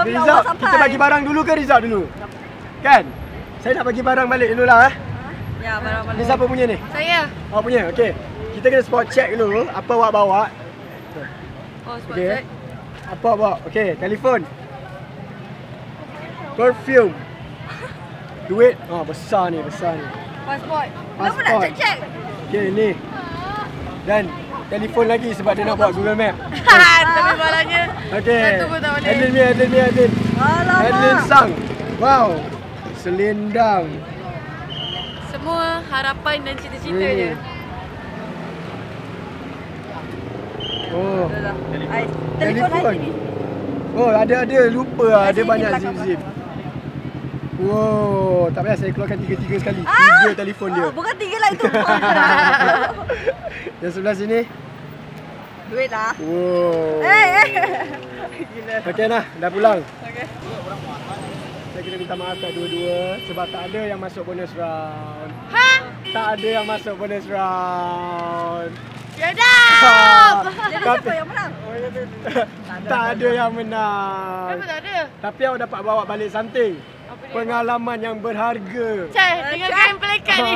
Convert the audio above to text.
apabila Rizal, awak sampai. kita bagi barang dulu ke Rizal dulu? Kan? Saya nak bagi barang balik dulu lah. Ya, barang Ni siapa punya ni? Saya. Awak punya? Okey. Kita kena spot check dulu apa awak bawa. Oh, spot Okey. check. Apa awak bawa? Okey, telefon. Perfume. Duit. Oh, besar ni, besar ni. Pasport. Kenapa nak Pasport. check-check? Okey, ni. Dan telefon lagi sebab dia nak buat Google Map. Tapi malangnya. Okey. Satu pun tak boleh. Adlin. Alamak. Adlin Sang. Wow. Selendang. Semua harapan dan cita-cita Hmm. je. Oh. Telefon sini. Oh, ada lupa lah. Ada Sini banyak belakang, zip-zip. belakang. Wow, tak payah saya keluarkan tiga sekali. Ah! 3 telefon dia. Bukan 3 lah itu. Yang sebelah sini. Duit lah. Wow. Gila. Okey nah, dah pulang. Okey. Saya kena minta maaf kat dua-dua sebab tak ada yang masuk bonus round. Ha? Tak ada yang masuk bonus round. Yaudah. Jadi Tapi- siapa yang menang? Tak ada yang menang. Kenapa tak ada? Tapi awak dapat bawa balik something. Apa dia? Pengalaman yang berharga. Cai, dengan gameplay card ni.